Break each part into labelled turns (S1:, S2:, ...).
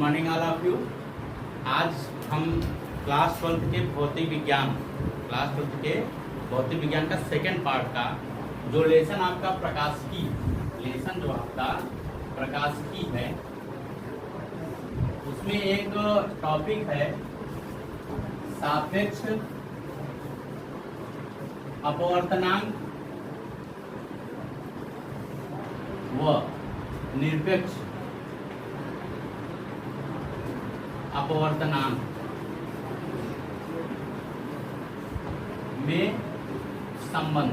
S1: Morning all of you. आज हम class 12 के भौतिक विज्ञान का सेकेंड पार्ट का जो लेसन आपका प्रकाशिकी है उसमें एक टॉपिक है सापेक्ष अपवर्तनांक व निरपेक्ष अपवर्तनांक में संबंध।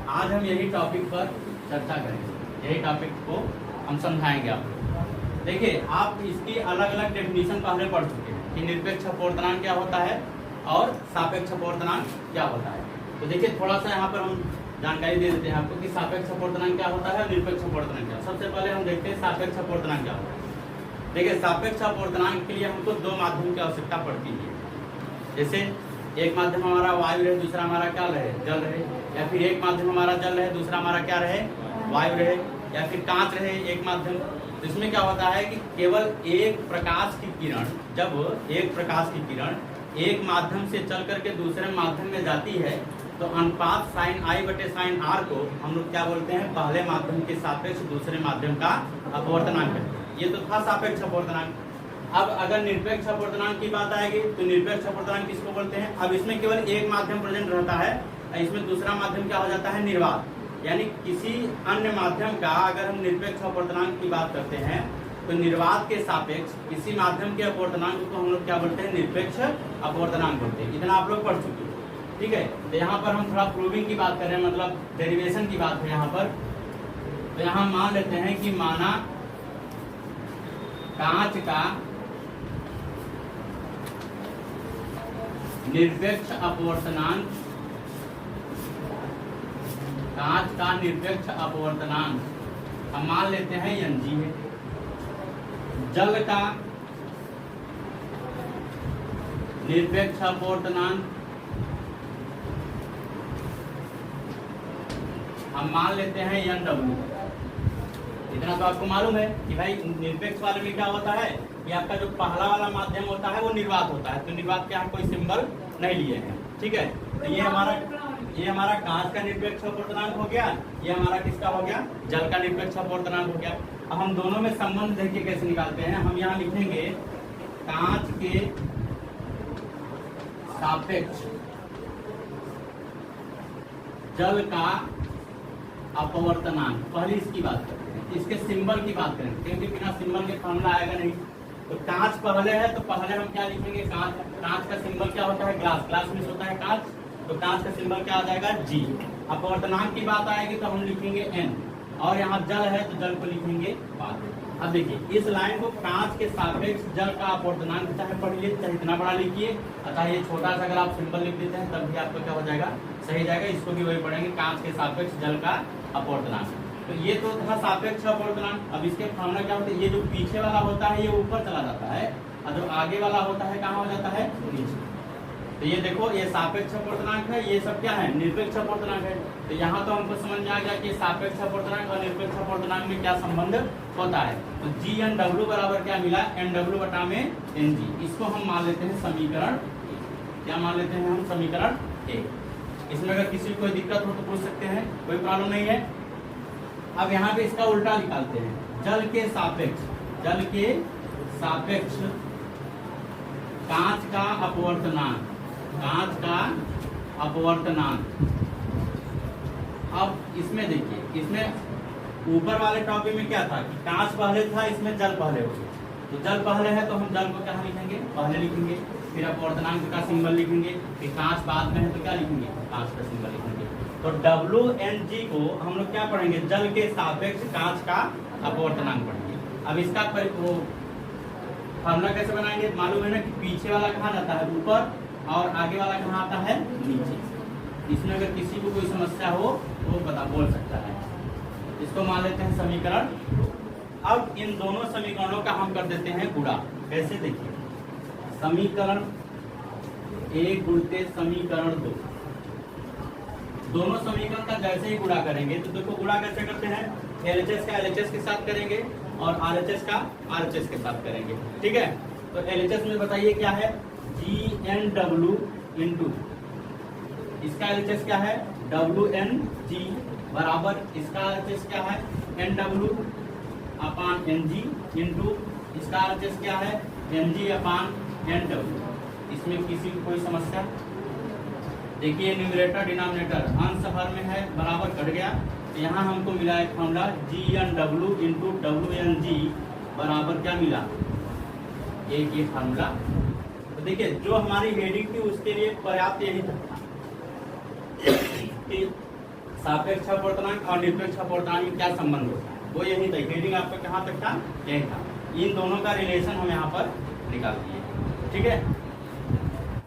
S1: आज हम यही टॉपिक पर चर्चा करेंगे, यही टॉपिक को हम समझाएंगे आपको। देखिए, आप इसकी अलग अलग डेफिनेशन पहले पढ़ चुके हैं कि निरपेक्ष अपवर्तनांक क्या होता है और सापेक्ष अपवर्तनांक क्या होता है। तो देखिए, थोड़ा सा यहाँ पर हम जानकारी दे देते हैं आपको कि सापेक्ष अपवर्तनांक क्या होता है और निरपेक्ष अपवर्तनांक क्या। सबसे पहले हम देखते हैं सापेक्ष अपवर्तनांक क्या होता है। देखिए, सापेक्ष अपवर्तनांक के लिए हमको दो माध्यम की आवश्यकता पड़ती है। जैसे एक माध्यम हमारा वायु रहे, दूसरा हमारा क्या रहे, जल रहे, या फिर एक माध्यम हमारा जल रहे, दूसरा हमारा क्या रहे, वायु रहे, या फिर कांच रहे एक माध्यम। तो इसमें क्या होता है कि केवल एक प्रकाश की किरण, जब एक प्रकाश की किरण एक माध्यम से चल करके दूसरे माध्यम में जाती है तो अनुपात साइन आई बटे साइन आर को हम लोग क्या बोलते हैं, पहले माध्यम के सापेक्ष दूसरे माध्यम का अपवर्तनांक है। ये तो था सापेक्ष अपवर्तनांक। अब अगर निरपेक्ष अपवर्तनांक की बात आएगी तो निरपेक्ष अपवर्तनांक किसको बोलते हैं। अब इसमें केवल एक माध्यम प्रेजेंट रहता है, इसमें दूसरा माध्यम क्या हो जाता है, निर्वात। यानी किसी अन्य माध्यम का अगर हम निरपेक्ष अपवर्तनांक की बात करते हैं तो निर्वात के सापेक्ष किसी माध्यम के अपवर्तनांक को हम लोग क्या बोलते हैं, निरपेक्ष अपवर्तनांक बोलते हैं। इतना आप लोग पढ़ चुके हैं, ठीक है। तो यहाँ पर हम थोड़ा प्रूविंग की बात कर रहे हैं, मतलब डेरिवेशन की बात है यहाँ पर। तो यहाँ मान लेते हैं कि माना कांच का निरपेक्ष अपवर्तनांक, कांच का निरपेक्ष अपवर्तनांक हम मान लेते हैं Ng है। जल का निरपेक्ष अपवर्तनांक हम मान लेते हैं Nw। इतना तो आपको मालूम है कि भाई निरपेक्ष वाले में क्या होता है कि आपका जो पहला वाला माध्यम होता है वो निर्वात होता है। तो निर्वात के यहाँ कोई सिंबल नहीं लिए हैं, ठीक है। तो ये हमारा कांच का निरपेक्ष अपवर्तनांक हो गया, ये हमारा किसका हो गया, जल का निरपेक्ष अपवर्तनांक हो गया। अब हम दोनों में संबंध देखिए कैसे निकालते हैं। हम यहाँ लिखेंगे कांच के सापेक्ष जल का अपवर्तनांक, पहले इसकी बात करते हैं, इसके सिंबल की बात करेंगे क्योंकि बिना सिंबल के फॉर्मूला आएगा नहीं। तो कांच पहले है तो पहले हम क्या लिखेंगे, कांच का सिंबल क्या होता है, ग्लास में होता है कांच, तो कांच का सिंबल क्या आ जाएगा, G। अपवर्तनांक की बात आएगी तो हम लिखेंगे N, और यहाँ जल है तो जल को लिखेंगे बाद में। अब देखिए इस लाइन को, कांच के सापेक्ष जल का अपवर्तनांक चाहे पढ़ लीजिए चाहे इतना बड़ा लिखिए, अतः ये छोटा सा अगर आप सिंबल लिख देते हैं तब भी आपका क्या हो जाएगा, सही जाएगा। इसको भी वही पढ़ेंगे, कांच के सापेक्ष जल का अपवर्तनांक। तो ये तो था सापेक्ष अपवर्तनांक। अब इसके फॉर्मूला क्या होता है, ये जो पीछे वाला होता है ये ऊपर चला जाता है और जो आगे वाला होता है कहाँ हो जाता है, नीचे। तो ये देखो, ये सापेक्ष अपवर्तनांक है, ये सब क्या है, निरपेक्ष अपवर्तनांक है। तो यहाँ तो हमको समझ में आ गया कि सापेक्ष अपवर्तनांक और निरपेक्ष अपवर्तनांक में क्या संबंध होता है। तो GNW बराबर क्या मिला, NW बटा में NG। इसको हम मान लेते हैं समीकरण, क्या मान लेते हैं हम, समीकरण 1। इसमें अगर किसी को कोई दिक्कत हो तो पूछ सकते हैं, कोई प्रॉब्लम नहीं है। अब यहाँ पे इसका उल्टा निकालते हैं, जल के सापेक्ष कांच का अपवर्तनांक, कांच का अपवर्तनांक। अब इसमें देखिए, इसमें ऊपर वाले टॉपिक में क्या था कि कांच पहले था, इसमें जल पहले हो गया। तो जल पहले है तो हम जल को क्या लिखेंगे, पहले लिखेंगे, फिर अपवर्तनांक का सिंबल लिखेंगे, फिर कांच बाद में है तो क्या लिखेंगे, कांच का सिंबल लिखेंगे। तो WNG को हम लोग क्या पढ़ेंगे, जल के सापेक्ष कांच का अपवर्तनांक पढ़ेंगे। अब इसका फॉर्मूला कैसे बनाएंगे, मालूम है ना कि पीछे वाला कहाँ जाता है, ऊपर, और आगे वाला कहाँ आता है, नीचे। इसमें अगर किसी को कोई समस्या हो तो बोल सकता है। इसको मान लेते हैं समीकरण। अब इन दोनों समीकरणों का हम कर देते हैं गुणा। कैसे, देखिए, समीकरण 1 गुणते समीकरण 2, दोनों समीकरण का जैसे ही गुणा करेंगे तो देखो गुणा कैसे करते हैं, LHS का LHS के साथ करेंगे और RHS का RHS के साथ करेंगे। ठीक है, तो LHS में बताइए क्या है, GNW इंटू इसका LHS क्या है, WNG बराबर इसका LHS क्या है, NW अपान NG इंटू इसका RHS क्या है, NG अपान NW। इसमें किसी को कोई समस्या? देखिए न्यूमरेटर डिनोमिनेटर अंश हर में है, बराबर कट गया। तो यहाँ हमको मिला एक फॉर्मूला GNW इंटू WNG बराबर क्या मिला, एक ये फार्मूला। तो देखिए जो हमारी हेडिंग थी उसके लिए पर्याप्त यही था कि सापेक्ष अपवर्तनांक और निरपेक्ष अपवर्तनांक में क्या संबंध होता है, वो यही था। हेडिंग आपका कहाँ तक था, यही था। इन दोनों का रिलेशन हम यहाँ पर निकाल दिए। ठीक है,